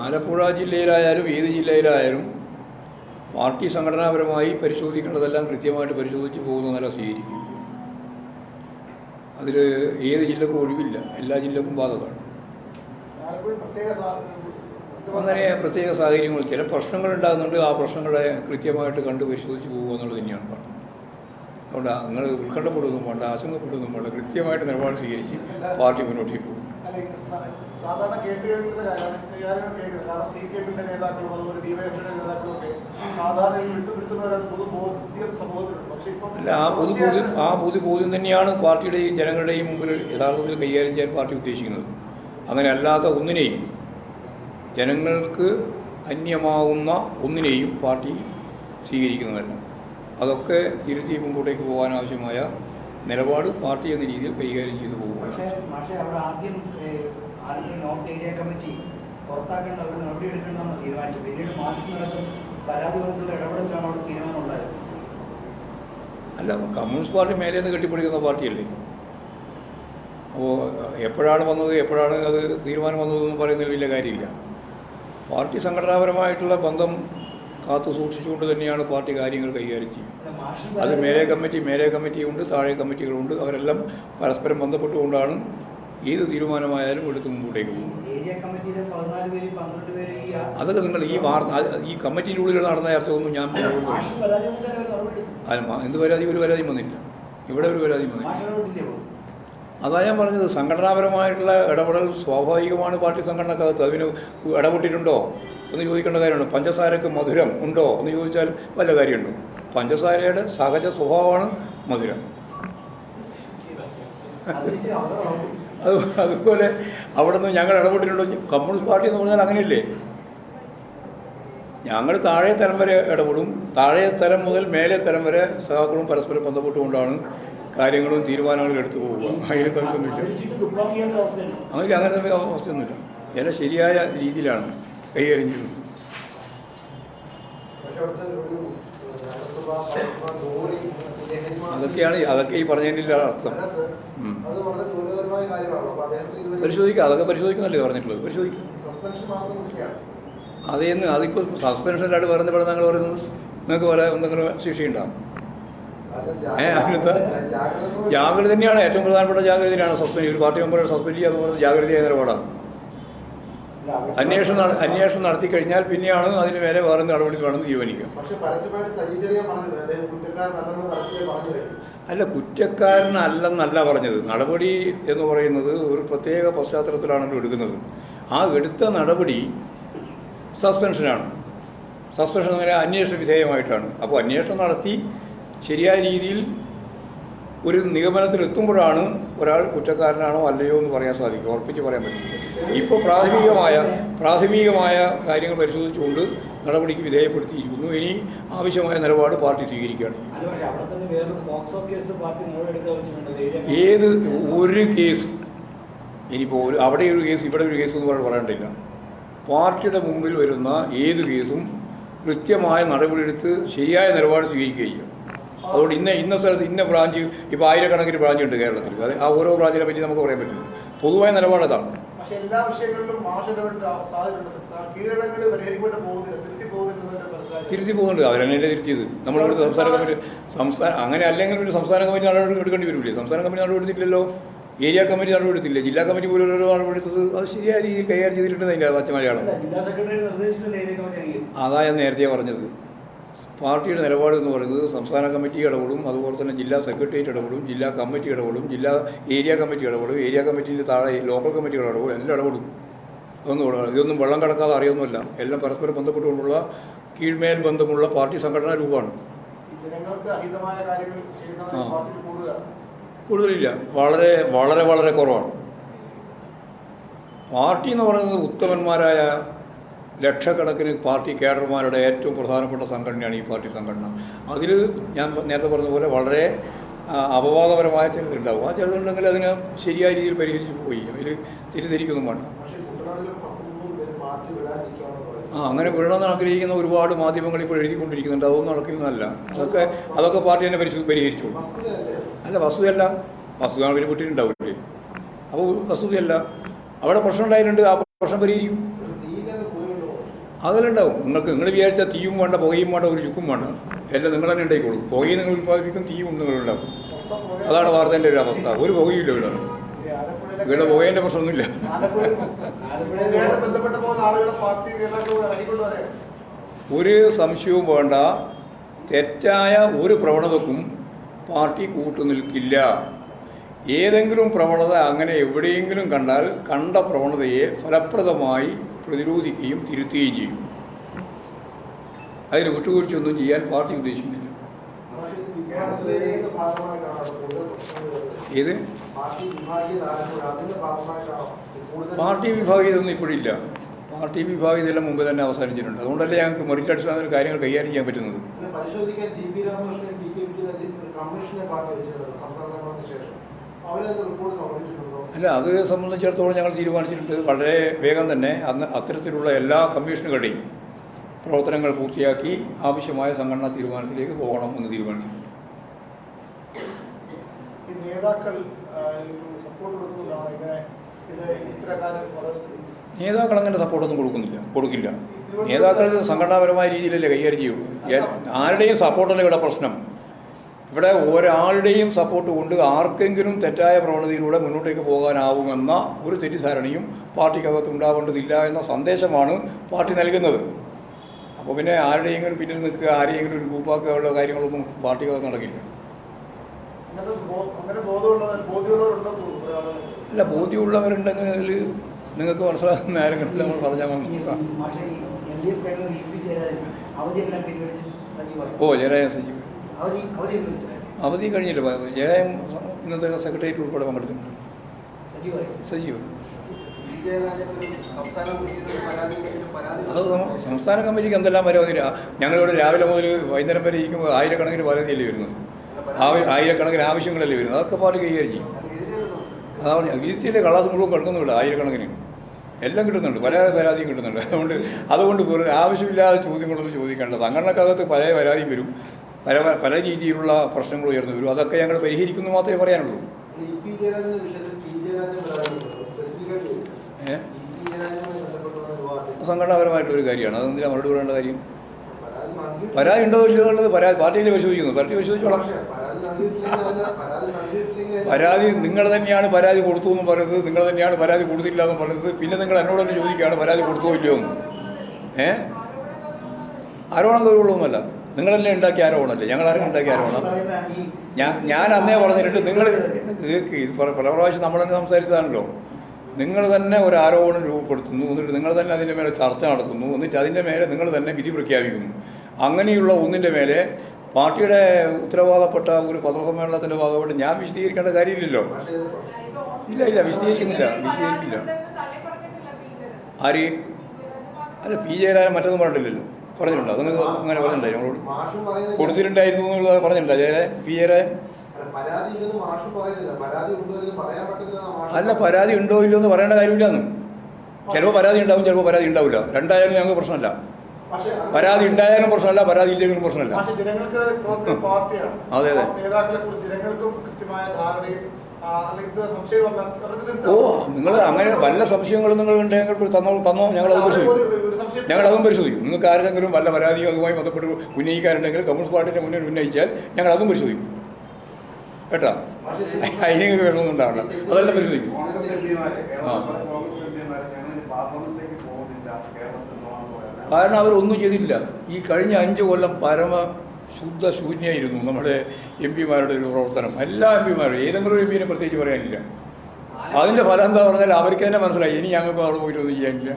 ആലപ്പുഴ ജില്ലയിലായാലും ഏത് ജില്ലയിലായാലും പാർട്ടി സംഘടനാപരമായി പരിശോധിക്കേണ്ടതെല്ലാം കൃത്യമായിട്ട് പരിശോധിച്ച് പോകുന്ന നില സ്വീകരിക്കുകയും അതിൽ ഏത് ജില്ലക്കും ഒഴിവില്ല, എല്ലാ ജില്ലക്കും ബാധകമാണ്. അങ്ങനെ പ്രത്യേക സാഹചര്യങ്ങൾ ചില പ്രശ്നങ്ങൾ ഉണ്ടാകുന്നുണ്ട്. ആ പ്രശ്നങ്ങളെ കൃത്യമായിട്ട് കണ്ട് പരിശോധിച്ച് പോകുക എന്നുള്ളത് തന്നെയാണ് പറഞ്ഞത്. അതുകൊണ്ട് നിങ്ങൾ ഉത്കണ്ഠപ്പെടുകയും വേണ്ട, ആശങ്കപ്പെടുകയും വേണ്ട, കൃത്യമായിട്ട് നിലപാട് സ്വീകരിച്ച് പാർട്ടി മുന്നോട്ടേക്ക് പോകും. സാധാരണ കാരണം CPM നേതാക്കളും അതുപോലെ DYFIയുടെ നേതാക്കളൊക്കെ സാധാരണ അല്ല, ആ പൊതുബോധ്യം തന്നെയാണ് പാർട്ടിയുടെയും ജനങ്ങളുടെയും മുമ്പിൽ യഥാർത്ഥത്തിൽ കൈകാര്യം ചെയ്യാൻ പാർട്ടി ഉദ്ദേശിക്കുന്നത്. അങ്ങനെ അല്ലാത്ത ഒന്നിനെയും, ജനങ്ങൾക്ക് അന്യമാവുന്ന ഒന്നിനെയും പാർട്ടി സ്വീകരിക്കുന്നതല്ല. അതൊക്കെ തിരുത്തി മുമ്പോട്ടേക്ക് പോകാൻ ആവശ്യമായ നിലപാട് പാർട്ടി എന്ന രീതിയിൽ കൈകാര്യം ചെയ്തു പോകുകയാണ്. നോർത്ത് ഏരിയ കമ്മിറ്റി പുറത്താക്കേണ്ട ഒരു നടപടി എടുക്കണമെന്ന് തീരുമാനിച്ചു. പിന്നീട് മാർച്ചിനടക്കം പരാതി വന്നിട്ടുള്ള ഇടപെടലാണ് അവിടെ തീരുമാനമുണ്ടായത്. അല്ല, കമ്മ്യൂണിസ്റ്റ് പാർട്ടി മേലെ നിന്ന് കെട്ടിപ്പിടിക്കുന്ന പാർട്ടിയല്ലേ. അപ്പോൾ എപ്പോഴാണ് വന്നത്, എപ്പോഴാണ് അത് തീരുമാനം വന്നതെന്ന് പറയുന്നതിൽ വലിയ കാര്യമില്ല. പാർട്ടി സംഘടനാപരമായിട്ടുള്ള ബന്ധം കാത്തു സൂക്ഷിച്ചുകൊണ്ട് തന്നെയാണ് പാർട്ടി കാര്യങ്ങൾ കൈകാര്യം ചെയ്യുന്നത്. അത് മേലെ കമ്മിറ്റിയുണ്ട്, താഴെ കമ്മിറ്റികളുണ്ട്. അവരെല്ലാം പരസ്പരം ബന്ധപ്പെട്ടുകൊണ്ടാണ് ഏത് തീരുമാനമായാലും എടുത്ത് മുമ്പോട്ടേക്ക് പോകും. അതൊക്കെ നിങ്ങൾ ഈ കമ്മിറ്റിയുടെ ഉള്ളിൽ നടന്ന ചർച്ച ഒന്നും ഞാൻ എന്ത് പരാതി, ഒരു പരാതിയും വന്നില്ല. ഇവിടെ ഒരു പരാതിയും വന്നില്ല. അതാ ഞാൻ പറഞ്ഞത്, സംഘടനാപരമായിട്ടുള്ള ഇടപെടൽ സ്വാഭാവികമാണ് പാർട്ടി സംഘടനക്കകത്ത്. അതിന് ഇടപെട്ടിട്ടുണ്ടോ എന്ന് ചോദിക്കേണ്ട കാര്യമുണ്ടോ? പഞ്ചസാരക്ക് മധുരം ഉണ്ടോ എന്ന് ചോദിച്ചാൽ വല്ല കാര്യമുണ്ടോ? പഞ്ചസാരയുടെ സഹജ സ്വഭാവമാണ് മധുരം. അതുപോലെ അവിടെ നിന്ന് ഞങ്ങൾ ഇടപെട്ടിട്ടുണ്ടോ? കമ്മ്യൂണിസ്റ്റ് പാർട്ടി എന്ന് പറഞ്ഞാൽ അങ്ങനെയല്ലേ. ഞങ്ങൾ താഴെ തരം വരെ ഇടപെടും. താഴെ തരം മുതൽ മേലെ തരം വരെ സഹാക്കളും പരസ്പരം ബന്ധപ്പെട്ടുകൊണ്ടാണ് കാര്യങ്ങളും തീരുമാനങ്ങളും എടുത്തു പോവുക. അതിന് സംശയമൊന്നുമില്ല. അങ്ങനത്തെ അവസ്ഥയൊന്നുമില്ല. എല്ലാം ശരിയായ രീതിയിലാണ് കൈകാര്യം ചെയ്യുന്നത്. അതൊക്കെ ഈ പറഞ്ഞതിൻ്റെ അർത്ഥം. പരിശോധിക്കുക, അതൊക്കെ പരിശോധിക്കുന്നല്ലേ പറഞ്ഞിട്ടുള്ളത്. പരിശോധിക്കും. അതേന്ന് അതിപ്പോൾ സസ്പെൻഷനിലായിട്ട് വേറെ പഠനങ്ങൾ പറയുന്നത് നിങ്ങൾക്ക് വേറെ എന്തെങ്കിലും ശിക്ഷയുണ്ടാകും. ജാഗ്രത തന്നെയാണ് ഏറ്റവും പ്രധാനപ്പെട്ട. ജാഗ്രതയാണ് സസ്പെൻഡ്. ഒരു പാർട്ടി മെമ്പറെ സസ്പെൻഡ് ചെയ്യുക എന്ന് പറയുന്നത് ജാഗ്രതയായ നിലപാടാണ്. അന്വേഷണം നടത്തി കഴിഞ്ഞാൽ പിന്നെയാണ് അതിന് മേലെ വേറെ നടപടി വേണമെന്ന് തീരുമാനിക്കുക. അല്ല, കുറ്റക്കാരനല്ലെന്നല്ല പറഞ്ഞത്. നടപടി എന്ന് പറയുന്നത് ഒരു പ്രത്യേക പശ്ചാത്തലത്തിലാണല്ലോ എടുക്കുന്നത്. ആ എടുത്ത നടപടി സസ്പെൻഷനാണ്. സസ്പെൻഷൻ അങ്ങനെ അന്വേഷണ വിധേയമായിട്ടാണ്. അപ്പോൾ അന്വേഷണം നടത്തി ശരിയായ രീതിയിൽ ഒരു നിഗമനത്തിലെത്തുമ്പോഴാണ് ഒരാൾ കുറ്റക്കാരനാണോ അല്ലയോ എന്ന് പറയാൻ സാധിക്കും, ഉറപ്പിച്ച് പറയാൻ പറ്റും. ഇപ്പോൾ പ്രാഥമികമായ കാര്യങ്ങൾ പരിശോധിച്ചുകൊണ്ട് നടപടിക്ക് വിധേയപ്പെടുത്തിയിരിക്കുന്നു. ഇനി ആവശ്യമായ നിലപാട് പാർട്ടി സ്വീകരിക്കുകയാണ്. ഏത് ഒരു കേസും ഇനിയിപ്പോൾ അവിടെ ഒരു കേസ് ഇവിടെ ഒരു കേസ് എന്ന് പറയേണ്ടില്ല. പാർട്ടിയുടെ മുമ്പിൽ വരുന്ന ഏത് കേസും കൃത്യമായ നടപടിയെടുത്ത് ശരിയായ നിലപാട് സ്വീകരിക്കുകയും. അതുകൊണ്ട് ഇന്ന സ്ഥലത്ത് ഇന്ന ബ്രാഞ്ച്, ഇപ്പോൾ 1000കണക്കിന് ബ്രാഞ്ച് ഉണ്ട് കേരളത്തിൽ. അത് ആ ഓരോ ബ്രാഞ്ചിനെ പറ്റി നമുക്ക് പറയാൻ പറ്റില്ല. പൊതുവായ നിലപാട് അതാണ്. തിരുത്തി പോകുന്നുണ്ട്. അവരങ്ങനെ തിരുത്തിയത്. നമ്മളിവിടെ സംസ്ഥാന അങ്ങനെ അല്ലെങ്കിൽ ഒരു സംസ്ഥാന കമ്മിറ്റി നടപടി എടുക്കേണ്ടി വരില്ലേ? സംസ്ഥാന കമ്മിറ്റി നടപടി എടുത്തില്ലല്ലോ. ഏരിയ കമ്മിറ്റി നടപടി എടുത്തില്ല. ജില്ലാ കമ്മിറ്റി പോലും ഓരോ നടപടി എടുത്തത് അത് ശരിയായ രീതിയിൽ കൈകാര്യം ചെയ്തിട്ടുണ്ട്. അതിൻ്റെ പച്ച മലയാളം അതാ ഞാൻ നേരത്തെ പറഞ്ഞത്. പാർട്ടിയുടെ നിലപാട് എന്ന് പറയുന്നത് സംസ്ഥാന കമ്മിറ്റി ഇടപെടും, അതുപോലെ തന്നെ ജില്ലാ സെക്രട്ടേറിയറ്റ് ഇടപെടും, ജില്ലാ കമ്മിറ്റി ഇടപെടും, ഏരിയ കമ്മിറ്റി ഇടപെടും, ഏരിയ കമ്മിറ്റിൻ്റെ താഴെ ലോക്കൽ കമ്മിറ്റികൾ ഇടപെടും, എല്ലാം ഇടപെടും. ഇതൊന്നും വെള്ളം കടക്കാതെ അറിയൊന്നുമല്ല. എല്ലാം പരസ്പരം ബന്ധപ്പെട്ടുകൊണ്ടുള്ള കീഴ്മേൽ ബന്ധമുള്ള പാർട്ടി സംഘടനാ രൂപമാണ്. കൂടുതലില്ല, വളരെ വളരെ വളരെ കുറവാണ്. പാർട്ടി എന്ന് പറയുന്നത് ഉത്തമന്മാരായ ലക്ഷക്കണക്കിന് പാർട്ടി കേഡർമാരുടെ ഏറ്റവും പ്രധാനപ്പെട്ട സംഘടനയാണ് ഈ പാർട്ടി സംഘടന. അതിൽ ഞാൻ നേരത്തെ പറഞ്ഞതുപോലെ വളരെ അപവാദപരമായ ചിലതുണ്ടാവും. ആ ചിലതുണ്ടെങ്കിൽ അതിനെ ശരിയായ രീതിയിൽ പരിഹരിച്ച് പോയി. അതിൽ തിരിക്കൊന്നും വേണ്ട. അങ്ങനെ വിടണമെന്ന് ആഗ്രഹിക്കുന്ന ഒരുപാട് മാധ്യമങ്ങൾ ഇപ്പോൾ എഴുതിക്കൊണ്ടിരിക്കുന്നുണ്ട്. അതൊന്നും നടക്കുന്നതല്ല. അതൊക്കെ പാർട്ടി തന്നെ പരിഹരിച്ചോളൂ. അല്ല, വസ്തുതയല്ല. വസ്തുത അവർ വിട്ടിട്ടുണ്ടാവില്ലേ? അപ്പോൾ വസ്തുതയല്ല. അവിടെ പ്രശ്നം ഉണ്ടായിട്ടുണ്ട്. ആ പ്രശ്നം പരിഹരിക്കും. അതെല്ലാം ഉണ്ടാവും. നിങ്ങൾ വിചാരിച്ചാൽ തീയും വേണ്ട, പുകയും വേണ്ട, ഒരു ചുക്കും വേണ്ട, എല്ലാം നിങ്ങൾ തന്നെ ഉണ്ടായിക്കോളും. പുകയും നിങ്ങൾ ഉൽപ്പാദിപ്പിക്കും, തീയും നിങ്ങളുണ്ടാവും. അതാണ് വാർത്തേൻ്റെ ഒരു അവസ്ഥ. ഒരു പുകയില്ല ഇവിടെ പുകേൻ്റെ പ്രശ്നമൊന്നുമില്ല. ഒരു സംശയവും വേണ്ട. തെറ്റായ ഒരു പ്രവണതക്കും പാർട്ടി കൂട്ടുനിൽക്കില്ല. ഏതെങ്കിലും പ്രവണത അങ്ങനെ എവിടെയെങ്കിലും കണ്ടാൽ കണ്ട പ്രവണതയെ ഫലപ്രദമായി പ്രതിരോധിക്കുകയും തിരുത്തുകയും ചെയ്യും. അതിന് വിട്ടുവീഴ്ചയൊന്നും ചെയ്യാൻ പാർട്ടി ഉദ്ദേശിക്കുന്നില്ല. ഏത് പാർട്ടി വിഭാഗീയതൊന്നും ഇപ്പോഴില്ല. പാർട്ടി വിഭാഗീയതെല്ലാം മുമ്പ് തന്നെ അവസാനിച്ചിട്ടുണ്ട്. അതുകൊണ്ടല്ലേ ഞങ്ങൾക്ക് മെറിറ്റ് അടിസ്ഥാനത്തിൽ കാര്യങ്ങൾ കൈകാര്യം ചെയ്യാൻ പറ്റുന്നത്. അല്ല, അത് സംബന്ധിച്ചിടത്തോളം ഞങ്ങൾ തീരുമാനിച്ചിട്ടുണ്ട്. വളരെ വേഗം തന്നെ അത്തരത്തിലുള്ള എല്ലാ കമ്മീഷനുകളുടെയും പ്രവർത്തനങ്ങൾ പൂർത്തിയാക്കി ആവശ്യമായ സംഘടനാ തീരുമാനത്തിലേക്ക് പോകണം എന്ന് തീരുമാനിച്ചിട്ടുണ്ട്. നേതാക്കൾ അങ്ങനെ സപ്പോർട്ടൊന്നും കൊടുക്കില്ല. നേതാക്കൾ സംഘടനാപരമായ രീതിയിലല്ലേ കൈകാര്യം ചെയ്യുള്ളൂ. ആരുടെയും സപ്പോർട്ടല്ല ഇവിടെ പ്രശ്നം. ഇവിടെ ഒരാളുടെയും സപ്പോർട്ട് കൊണ്ട് ആർക്കെങ്കിലും തെറ്റായ പ്രവണതയിലൂടെ മുന്നോട്ടേക്ക് പോകാനാവുമെന്ന ഒരു തെറ്റിദ്ധാരണയും പാർട്ടിക്കകത്ത് ഉണ്ടാവേണ്ടതില്ല എന്ന സന്ദേശമാണ് പാർട്ടി നൽകുന്നത്. അപ്പോൾ പിന്നെ ആരുടെയെങ്കിലും പിന്നിൽ നിൽക്കുക, ആരെയെങ്കിലും ഒരു ഗ്രൂപ്പാക്കുകയുള്ള കാര്യങ്ങളൊന്നും പാർട്ടിക്കകത്ത് നടക്കില്ല. അല്ല, ബോധ്യമുള്ളവരുണ്ടെങ്കിൽ നിങ്ങൾക്ക് മനസ്സിലാക്കുന്ന ആരെങ്കിലും നമ്മൾ പറഞ്ഞാൽ ജയരാജൻ സജീവ് അവധി കഴിഞ്ഞില്ല. ജയരാജൻ ഇന്നത്തെ സെക്രട്ടേറിയറ്റ് ഉൾപ്പെടെ പങ്കെടുത്തിട്ടുണ്ട്. സജീവ് അത് സംസ്ഥാന കമ്മിറ്റിക്ക് എന്തെല്ലാം പരാതി. ഞങ്ങളിവിടെ രാവിലെ മുതൽ വൈകുന്നേരം വരെ ഇരിക്കുമ്പോൾ ആയിരക്കണക്കിന് പരാതിയല്ലേ വരുന്നത്. ആയിരക്കണക്കിന് ആവശ്യങ്ങളല്ലേ വരുന്നത്. അതൊക്കെ പാർട്ടി കൈകാര്യം ചെയ്യും. അതാണ് വീട്ടിലെ കളാസ് മുഴുവൻ കിടക്കുന്നുണ്ട്. ആയിരക്കണക്കിന് എല്ലാം കിട്ടുന്നുണ്ട്. പല പരാതിയും കിട്ടുന്നുണ്ട്. അതുകൊണ്ട് ആവശ്യമില്ലാതെ ചോദ്യങ്ങളൊന്നും ചോദിക്കേണ്ട. സംഘടനക്കകത്ത് പല പരാതിയും വരും, പല രീതിയിലുള്ള പ്രശ്നങ്ങൾ ഉയർന്നു വരും. അതൊക്കെ ഞങ്ങൾ പരിഹരിക്കുന്നു മാത്രമേ പറയാനുള്ളൂ. സംഘടനാപരമായിട്ടൊരു കാര്യമാണ്. അതെന്തിനാ മറുപടി പറയേണ്ട കാര്യം? പരാതി ഉണ്ടോ ഇല്ലയോ എന്നുള്ളത് പാർട്ടിയിൽ പരിശോധിക്കുന്നു. പാർട്ടി പരിശോധിച്ചോളാം. പരാതി നിങ്ങൾ തന്നെയാണ് പരാതി കൊടുത്തു എന്ന് പറയുന്നത്, നിങ്ങൾ തന്നെയാണ് പരാതി കൊടുത്തില്ല എന്ന് പറയുന്നത്. പിന്നെ നിങ്ങൾ എന്നോട് തന്നെ ചോദിക്കുകയാണ് പരാതി കൊടുത്തോ ഇല്ലയോ എന്ന്. ആരോപണം ഗൗരവമൊന്നുമല്ല. നിങ്ങളെല്ലാം ഉണ്ടാക്കിയ ആരോപണമല്ലേ. ഞങ്ങളാരും ഉണ്ടാക്കിയ ആരോപണം. ഞാൻ അന്നേ പറഞ്ഞിട്ട് നിങ്ങൾ ഇത് പല പ്രാവശ്യം നമ്മൾ തന്നെ സംസാരിച്ചതാണല്ലോ. നിങ്ങൾ തന്നെ ഒരു ആരോപണം രൂപപ്പെടുത്തുന്നു, എന്നിട്ട് നിങ്ങൾ തന്നെ അതിൻ്റെ മേലെ ചർച്ച നടത്തുന്നു, എന്നിട്ട് അതിൻ്റെ മേലെ നിങ്ങൾ തന്നെ വിധി പ്രഖ്യാപിക്കുന്നു. അങ്ങനെയുള്ള ഒന്നിൻ്റെ മേലെ പാർട്ടിയുടെ ഉത്തരവാദപ്പെട്ട ഒരു പത്രസമ്മേളനത്തിൻ്റെ ഭാഗമായിട്ട് ഞാൻ വിശദീകരിക്കേണ്ട കാര്യമില്ലല്ലോ. ഇല്ല, വിശദീകരിക്കില്ല. ആര്? അല്ല, പി ജയരാജൻ മറ്റൊന്നും പറഞ്ഞിട്ടില്ലല്ലോ. പറഞ്ഞിട്ടുണ്ടോ? അത് അങ്ങനെ പറഞ്ഞിട്ടുണ്ടായി ഞങ്ങളോട് കൊടുത്തിട്ടുണ്ടായിരുന്നു എന്നുള്ളത് പറഞ്ഞിട്ടുണ്ടോ ജയരാജൻ? പി ജയരാജൻ അല്ല, പരാതി ഉണ്ടോ ഇല്ലയോ എന്ന് പറയേണ്ട കാര്യമില്ലെന്നും. ചിലപ്പോൾ പരാതി ഉണ്ടാവും, ചിലപ്പോൾ പരാതി ഉണ്ടാവില്ല. രണ്ടായാലും ഞങ്ങൾക്ക് പ്രശ്നമല്ല. പരാതി ഉണ്ടായാലും പ്രശ്നമല്ല, പരാതി ഇല്ലെങ്കിലും പ്രശ്നമല്ല. അതെ. നിങ്ങൾ അങ്ങനെ വല്ല സംശയങ്ങളും നിങ്ങൾ ഉണ്ടെങ്കിൽ തന്നോ, ഞങ്ങളതും പരിശോധിക്കും. നിങ്ങൾക്ക് ആർക്കെങ്കിലും വല്ല പരാതിയോ അതുമായി ബന്ധപ്പെട്ട് ഉന്നയിക്കാറുണ്ടെങ്കിൽ കമ്മ്യൂണിസ്റ്റ് പാർട്ടിൻ്റെ മുന്നിൽ ഉന്നയിച്ചാൽ ഞങ്ങളതും പരിശോധിക്കും കേട്ടോ. അതിന് വേണമെന്നും ഉണ്ടാവണ്ട, അതെല്ലാം പരിശോധിക്കും. കാരണം അവരൊന്നും ചെയ്തിട്ടില്ല. ഈ കഴിഞ്ഞ 5 കൊല്ലം ശൂന്യമായിരുന്നു നമ്മുടെ എം പിമാരുടെ ഒരു പ്രവർത്തനം. എല്ലാ എം പിമാരും, ഏതെങ്കിലും ഒരു എം പിനെ പ്രത്യേകിച്ച് പറയാനില്ല. അതിൻ്റെ ഫലം എന്താ പറഞ്ഞാൽ അവർക്ക് തന്നെ മനസ്സിലായി ഇനി ഞങ്ങൾക്ക് അവിടെ പോയിട്ടൊന്നും ചെയ്യാനില്ല,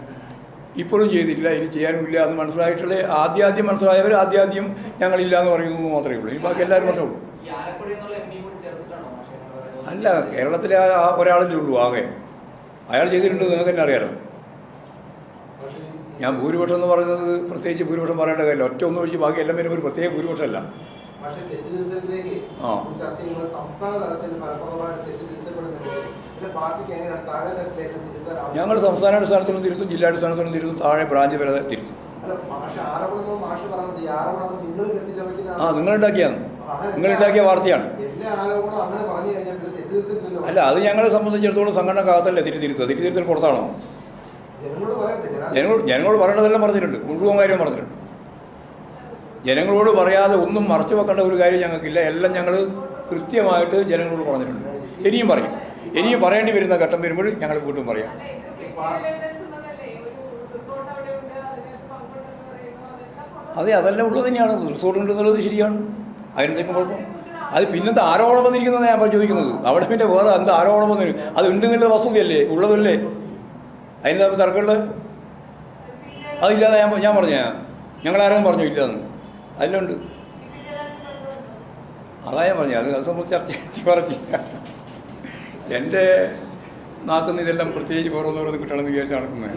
ഇപ്പോഴും ചെയ്തിട്ടില്ല, ഇനി ചെയ്യാനുമില്ല എന്ന് മനസ്സിലായിട്ടുള്ള ആദ്യം മനസ്സിലായവർ ആദ്യം ഞങ്ങളില്ല എന്ന് പറയുന്നത് മാത്രമേ ഉള്ളൂ. ഇനി ബാക്കി എല്ലാവരും പറഞ്ഞോളൂ. അല്ല, കേരളത്തിലെ ഒരാളല്ലേ ഉള്ളൂ ആകെ. അയാൾ ചെയ്തിട്ടുണ്ട്, നിങ്ങൾക്ക് തന്നെ അറിയാലോ. ഞാൻ ഭൂരിപക്ഷം എന്ന് പറയുന്നത് പ്രത്യേകിച്ച് ഭൂരിപക്ഷം പറയേണ്ട കാര്യമില്ല. ഒറ്റ ഒന്ന് ഒഴിച്ച് ബാക്കി എല്ലാം പേരും ഒരു പ്രത്യേക ഭൂരിപക്ഷമല്ല. ഞങ്ങൾ സംസ്ഥാന അടിസ്ഥാനത്തിലും തിരുത്തും, ജില്ലാടിസ്ഥാനത്തിലും തിരുത്തും, താഴെ ബ്രാഞ്ച് വരെ തിരുത്തും. നിങ്ങളുണ്ടാക്കിയാണ്, നിങ്ങളുണ്ടാക്കിയ വാർത്തയാണ്. അല്ല, അത് ഞങ്ങളെ സംബന്ധിച്ചിടത്തോളം സംഘടനക്കകത്തല്ലേ തിരുത്തിരുത്തൽ പുറത്താണോ? ജനങ്ങളോട് പറയേണ്ടതെല്ലാം പറഞ്ഞിട്ടുണ്ട്, മുഴുവൻ കാര്യം പറഞ്ഞിട്ടുണ്ട്. ജനങ്ങളോട് പറയാതെ ഒന്നും മറച്ചു വെക്കേണ്ട ഒരു കാര്യം ഞങ്ങൾക്കില്ല. എല്ലാം ഞങ്ങൾ കൃത്യമായിട്ട് ജനങ്ങളോട് പറഞ്ഞിട്ടുണ്ട്. ഇനിയും പറയും. ഇനിയും പറയേണ്ടി വരുന്ന ഘട്ടം വരുമ്പോൾ ഞങ്ങൾ വീണ്ടും പറയാം. അതെ, അതെല്ലാം ഉള്ളത് തന്നെയാണ്. റിസോർട്ട് ഉണ്ടെന്നുള്ളത് ശരിയാണ്. അതിനെന്തെങ്കിലും കുഴപ്പം? അത് പിന്നത്തെ ആരോപണം വന്നിരിക്കുന്നതാണ് ഞാൻ ചോദിക്കുന്നത്. അവിടെ പിന്നെ വേറെ എന്താ ആരോപണം വന്നിരും? അത് ഉണ്ടെന്നുള്ള വസ്തുതയല്ലേ, ഉള്ളതല്ലേ? അതിൻ്റെ തർക്കമുള്ളത് അതില്ലാതെ ഞാൻ പറഞ്ഞ ഞങ്ങളാരും പറഞ്ഞു ഇല്ലാന്ന്. അതിലും ഉണ്ട്. അതാ ഞാൻ പറഞ്ഞു. അത് സംബന്ധിച്ച് ചർച്ച പറഞ്ഞില്ല. എൻ്റെ നാക്കുന്ന ഇതെല്ലാം പ്രത്യേകിച്ച് വേറൊന്നും കിട്ടണമെന്ന് വിചാരിച്ച് നടക്കുന്നത്.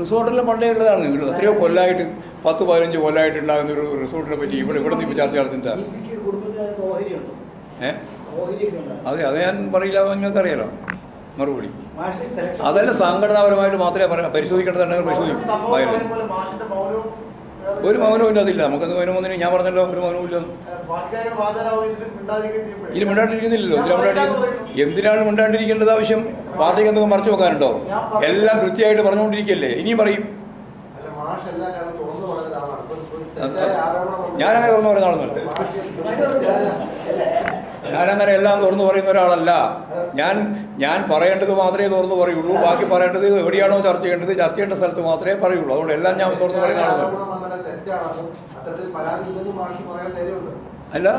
റിസോർട്ടെല്ലാം പണ്ടേ ഉള്ളതാണ്. എത്രയോ കൊല്ലമായിട്ട് 10-15 കൊല്ലമായിട്ട് ഉണ്ടാകുന്ന ഒരു റിസോർട്ടിനെ പറ്റി ഇവിടെ നിന്ന് ഇപ്പോൾ ചർച്ച നടത്തുന്നില്ല. അതെ, അത് ഞാൻ പറയില്ല, നിങ്ങൾക്കറിയാലോ മറുപടി. അതെല്ലാം സംഘടനാപരമായിട്ട് മാത്രമേ പരിശോധിക്കേണ്ടതുണ്ടെങ്കിൽ പരിശോധിക്കും. ഒരു മൗനവും ഇല്ല. അതില്ല. നമുക്കത് മൗനമൊന്നിനും ഞാൻ പറഞ്ഞല്ലോ, ഒരു മൗനവും ഇല്ല. ഇതിൽ മിണ്ടാണ്ടിരിക്കുന്നില്ലല്ലോ. എന്തിനാണ് മിണ്ടാണ്ടിരിക്കേണ്ടത് ആവശ്യം? പാർട്ടിക്ക് എന്തെങ്കിലും മറച്ചു വെക്കാനുണ്ടോ? എല്ലാം കൃത്യമായിട്ട് പറഞ്ഞുകൊണ്ടിരിക്കുകയല്ലേ. ഇനിയും പറയും. ഞാനങ്ങനെ തുറന്നു പറയുന്ന ആളൊന്നുമല്ല. ഞാനങ്ങനെ എല്ലാം തുറന്നു പറയുന്ന ഒരാളല്ല. ഞാൻ പറയേണ്ടത് മാത്രമേ തുറന്നു പറയുള്ളൂ. ബാക്കി പറയേണ്ടത് എവിടെയാണോ ചർച്ച ചെയ്യേണ്ട സ്ഥലത്ത് മാത്രമേ പറയുള്ളൂ. അതുകൊണ്ട് എല്ലാം ഞാൻ തുറന്നു പറയുന്ന ആളല്ല. അല്ല,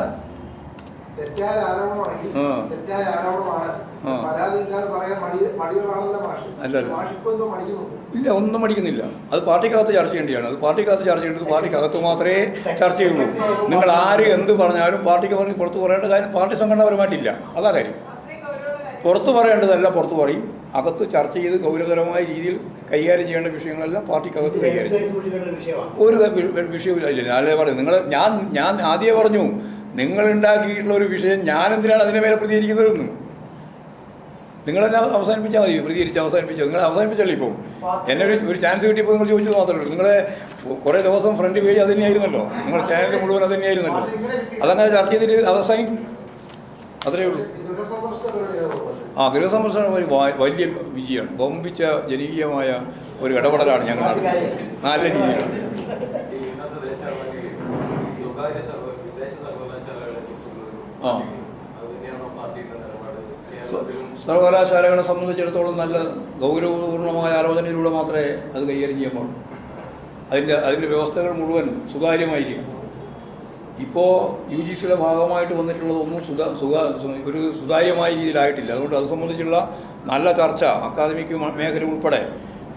ഇല്ല, ഒന്നും മടിക്കുന്നില്ല. അത് പാർട്ടിക്കകത്ത് ചർച്ച ചെയ്യേണ്ടതാണ്. അത് പാർട്ടിക്കകത്ത് ചർച്ച ചെയ്യേണ്ടത് പാർട്ടിക്കകത്ത് മാത്രമേ ചർച്ച ചെയ്യുള്ളൂ. നിങ്ങൾ ആര് എന്ത് പറഞ്ഞാലും പാർട്ടിക്ക് പറഞ്ഞ് പുറത്ത് പറയേണ്ട കാര്യം പാർട്ടി സംഘടനാപരമായിട്ടില്ല. അതാ കാര്യം. പുറത്ത് പറയേണ്ടതെല്ലാം പുറത്ത് പറയും. അകത്ത് ചർച്ച ചെയ്ത് ഗൗരവതരമായ രീതിയിൽ കൈകാര്യം ചെയ്യേണ്ട വിഷയങ്ങളെല്ലാം പാർട്ടിക്കകത്ത് കൈകാര്യം ഒരു വിഷയമില്ല. അല്ലേ പറയും നിങ്ങൾ. ഞാൻ ആദ്യമേ പറഞ്ഞു, നിങ്ങളുണ്ടാക്കിയിട്ടുള്ള ഒരു വിഷയം ഞാൻ എന്തിനാണ് അതിൻ്റെ മേലെ പ്രതികരിക്കുന്നതെന്ന്. നിങ്ങളെന്നെ അവസാനിപ്പിച്ചാൽ മതി. അവസാനിപ്പിച്ചോ? നിങ്ങൾ അവസാനിപ്പിച്ചല്ലോ. ഇപ്പോൾ എന്നെ ഒരു ചാൻസ് കിട്ടിയപ്പോൾ നിങ്ങൾ ചോദിച്ചത് മാത്രമേ ഉള്ളൂ. നിങ്ങളെ കുറേ ദിവസം ഫ്രണ്ട് പേജ് അത് തന്നെയായിരുന്നല്ലോ. നിങ്ങളുടെ ചാനൽ മുഴുവൻ അത് തന്നെയായിരുന്നല്ലോ. അതങ്ങനെ ചർച്ച ചെയ്തിട്ട് അവസാനിക്കും. അത്രയേ ഉള്ളൂ. ഗൃഹസന്ദർശനം ഒരു വലിയ വിജയമാണ്. വമ്പിച്ച ജനകീയമായ ഒരു ഇടപെടലാണ് ഞങ്ങൾ നടത്തുന്നത്. നല്ല രീതിയിലാണ്. സർവകലാശാലകളെ സംബന്ധിച്ചിടത്തോളം നല്ല ഗൗരവപൂർണമായ ആലോചനയിലൂടെ മാത്രമേ അത് കൈകാര്യം ചെയ്യാൻ പാടുള്ളൂ. അതിൻ്റെ വ്യവസ്ഥകൾ മുഴുവൻ സുതാര്യമായിരിക്കും. ഇപ്പോൾ UGCയുടെ ഭാഗമായിട്ട് വന്നിട്ടുള്ളതൊന്നും ഒരു സുതാര്യമായ രീതിയിലായിട്ടില്ല. അതുകൊണ്ട് അത് സംബന്ധിച്ചുള്ള നല്ല ചർച്ച അക്കാദമിക് മേഖല ഉൾപ്പെടെ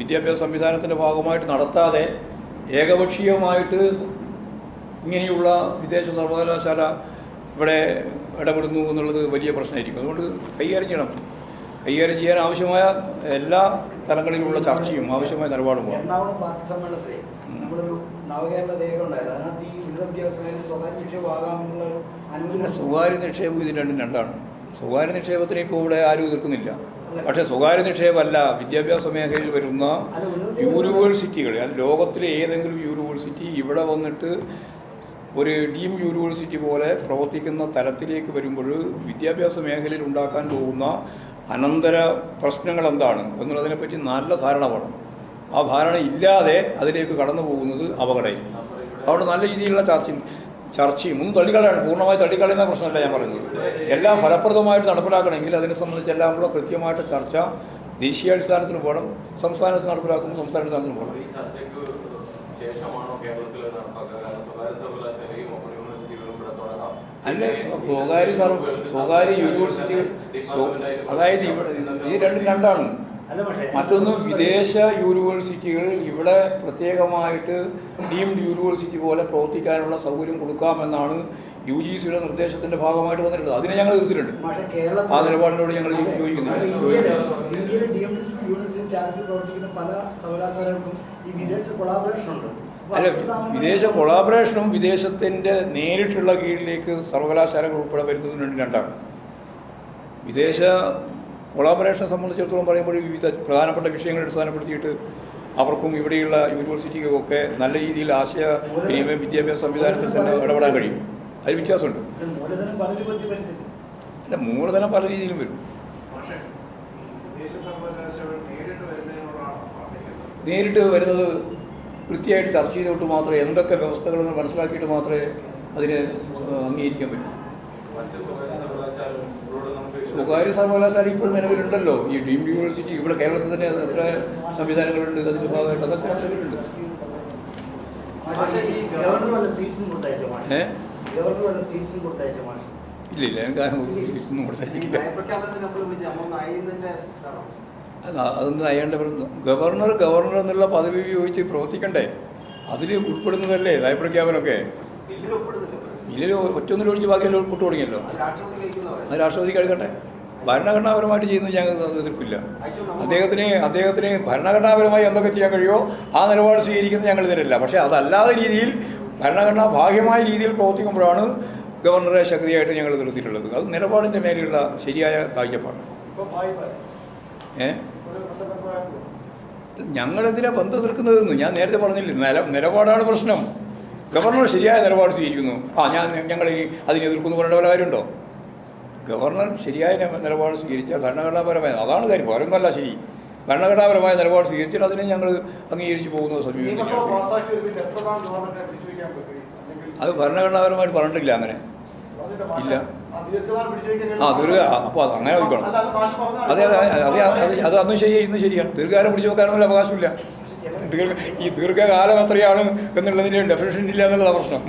വിദ്യാഭ്യാസ സംവിധാനത്തിൻ്റെ ഭാഗമായിട്ട് നടത്താതെ ഏകപക്ഷീയമായിട്ട് ഇങ്ങനെയുള്ള വിദേശ സർവകലാശാല ഇവിടെ ഇടപെടുന്നു എന്നുള്ളത് വലിയ പ്രശ്നമായിരിക്കും. അതുകൊണ്ട് കൈകാര്യം ചെയ്യാൻ ആവശ്യമായ എല്ലാ തലങ്ങളിലുള്ള ചർച്ചയും ആവശ്യമായ നിലപാടും വേണം. എറണാകുളം പാർട്ടി സമ്മേളനത്തിൽ നമ്മളൊരു നവകേരള രേഖ ഉണ്ടായിരുന്നു. അതിനകത്ത് ഈ ഉന്നത വിദ്യാഭ്യാസ സ്വകാര്യ നിക്ഷേപമാകാമെന്നുള്ള അനുമതി. സ്വകാര്യ നിക്ഷേപം ഇത് രണ്ടാണ്. സ്വകാര്യ നിക്ഷേപത്തിന് ഇപ്പോൾ ഇവിടെ ആരും എതിർക്കുന്നില്ല. പക്ഷേ സ്വകാര്യ നിക്ഷേപമല്ല, വിദ്യാഭ്യാസ മേഖലയിൽ വരുന്ന യൂണിവേഴ്സിറ്റികൾ, ലോകത്തിലെ ഏതെങ്കിലും യൂണിവേഴ്സിറ്റി ഇവിടെ വന്നിട്ട് ഒരു ഡീം യൂണിവേഴ്സിറ്റി പോലെ പ്രവർത്തിക്കുന്ന തലത്തിലേക്ക് വരുമ്പോൾ വിദ്യാഭ്യാസ മേഖലയിൽ ഉണ്ടാക്കാൻ പോകുന്ന അനന്തര പ്രശ്നങ്ങൾ എന്താണ് എന്നുള്ളതിനെപ്പറ്റി നല്ല ധാരണ വേണം. ആ ധാരണ ഇല്ലാതെ അതിലേക്ക് കടന്നു പോകുന്നത് അപകടമായി. അവിടെ നല്ല രീതിയിലുള്ള ചർച്ചയും ഒന്നും തള്ളിക്കളയാണ്. പൂർണ്ണമായി തള്ളിക്കളയുന്ന പ്രശ്നമല്ല ഞാൻ പറയുന്നത്. എല്ലാം ഫലപ്രദമായിട്ട് നടപ്പിലാക്കണമെങ്കിൽ അതിനെ സംബന്ധിച്ചെല്ലാം കൂടെ കൃത്യമായിട്ട് ചർച്ച ദേശീയാടിസ്ഥാനത്തിന് പോകണം. സംസ്ഥാനത്ത് നടപ്പിലാക്കുമ്പോൾ സംസ്ഥാനാടിസ്ഥാനത്തിന് പോകണം. അല്ല, സ്വകാര്യ യൂണിവേഴ്സിറ്റികൾ, അതായത് ഇവിടെ ഈ രണ്ടാണ്. മറ്റൊന്ന് വിദേശ യൂണിവേഴ്സിറ്റികൾ ഇവിടെ പ്രത്യേകമായിട്ട് ഡീംഡ് യൂണിവേഴ്സിറ്റി പോലെ പ്രവർത്തിക്കാനുള്ള സൗകര്യം കൊടുക്കാമെന്നാണ് UGCയുടെ നിർദ്ദേശത്തിൻ്റെ ഭാഗമായിട്ട് വന്നിട്ടുള്ളത്. അതിനെ ഞങ്ങൾ എതിർത്തിട്ടുണ്ട്. ആ നിലപാടിനോട് ഞങ്ങൾ യോജിക്കുന്നില്ല. അല്ല, വിദേശ കൊളാബറേഷനും വിദേശത്തിൻ്റെ നേരിട്ടുള്ള കീഴിലേക്ക് സർവകലാശാലകൾ ഉൾപ്പെടെ വരുന്നതിന് വേണ്ടി രണ്ടാണ്. വിദേശ കൊളാബറേഷനെ സംബന്ധിച്ചിടത്തോളം പറയുമ്പോൾ വിവിധ പ്രധാനപ്പെട്ട വിഷയങ്ങൾ അടിസ്ഥാനപ്പെടുത്തിയിട്ട് അവർക്കും ഇവിടെയുള്ള യൂണിവേഴ്സിറ്റിക്കും ഒക്കെ നല്ല രീതിയിൽ ആശയവിനിമയ വിദ്യാഭ്യാസ സംവിധാനത്തിൽ തന്നെ ഇടപെടാൻ കഴിയും. അതിൽ വ്യത്യാസമുണ്ട്. മൂലധനം പല രൂപത്തിൽ വരുന്നില്ല. അല്ല, മൂലധനം പല രീതിയിലും വരും. നേരിട്ട് വരുന്നത് കൃത്യമായിട്ട് ചർച്ച ചെയ്തുകൊണ്ട് മാത്രമേ എന്തൊക്കെ വ്യവസ്ഥകളെന്ന് മനസ്സിലാക്കിയിട്ട് മാത്രമേ അതിനെ അംഗീകരിക്കാൻ പറ്റൂ. സ്വകാര്യ സർവകലാശാല ഇപ്പോൾ നിലവിലുണ്ടല്ലോ. ഈ ഡീംഡ് യൂണിവേഴ്സിറ്റി ഇവിടെ കേരളത്തിൽ തന്നെ എത്ര സംവിധാനങ്ങളുണ്ട് അതിൻ്റെ ഭാഗമായിട്ട് അതൊക്കെ നിലവിലുണ്ട്. ഇല്ല എനിക്കൊന്നും കൊടുത്തിട്ടില്ല. അതൊന്നും നയണ്ട ഗവർണർ എന്നുള്ള പദവി ഉപയോഗിച്ച് പ്രവർത്തിക്കണ്ടേ? അതിൽ ഉൾപ്പെടുന്നതല്ലേ നയപ്രഖ്യാപനമൊക്കെ. ഇതിൽ ഒറ്റൊന്നിലൊഴിച്ച് ബാക്കിയെല്ലാം ഉൾപ്പെട്ടു തുടങ്ങിയല്ലോ. അത് രാഷ്ട്രപതി കഴിക്കട്ടെ. ഭരണഘടനാപരമായിട്ട് ചെയ്യുന്നത് ഞങ്ങൾക്ക് എതിർപ്പില്ല. അദ്ദേഹത്തിന് ഭരണഘടനാപരമായി എന്തൊക്കെ ചെയ്യാൻ കഴിയുമോ ആ നിലപാട് സ്വീകരിക്കുന്നത് ഞങ്ങൾ ഇതിലല്ല. പക്ഷേ അതല്ലാതെ രീതിയിൽ ഭരണഘടനാ ബാഹ്യമായ രീതിയിൽ പ്രവർത്തിക്കുമ്പോഴാണ് ഗവർണറെ ശക്തിയായിട്ട് ഞങ്ങൾ നിർത്തിയിട്ടുള്ളത്. അത് നിലപാടിൻ്റെ മേലെയുള്ള ശരിയായ കാഴ്ചപ്പാട്. ഞങ്ങളെന്തിനാ ബന്ധം തീർക്കുന്നതെന്ന് ഞാൻ നേരത്തെ പറഞ്ഞില്ല. നിലപാടാണ് പ്രശ്നം. ഗവർണർ ശരിയായ നിലപാട് സ്വീകരിക്കുന്നു. ഞങ്ങൾ അതിനെ എതിർക്കുന്നു പറയേണ്ട വല്ല കാര്യമുണ്ടോ? ഗവർണർ ശരിയായ നിലപാട് സ്വീകരിച്ചാൽ ഭരണഘടനാപരമായ അതാണ് കാര്യം. വേറൊന്നല്ല ശരി. ഭരണഘടനാപരമായ നിലപാട് സ്വീകരിച്ചാൽ അതിനെ ഞങ്ങൾ അംഗീകരിച്ച് പോകുന്ന സമീപനം. അത് ഭരണഘടനാപരമായിട്ട് പറഞ്ഞിട്ടില്ല. അങ്ങനെ ഇല്ല. അപ്പോൾ അങ്ങനെ നോക്കണം. അത് അന്നും ശരിയാണ്, ഇന്നും ശരിയാണ്. ദീർഘകാലം പിടിച്ചു വെക്കാനൊന്നും അവകാശമില്ല. ഈ ദീർഘകാലം എത്രയാണ് എന്നുള്ളതിൻ്റെ ഡെഫിനിഷൻ ഇല്ല എന്നുള്ളതാണ് പ്രശ്നം.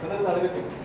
ചില കാര്യങ്ങൾ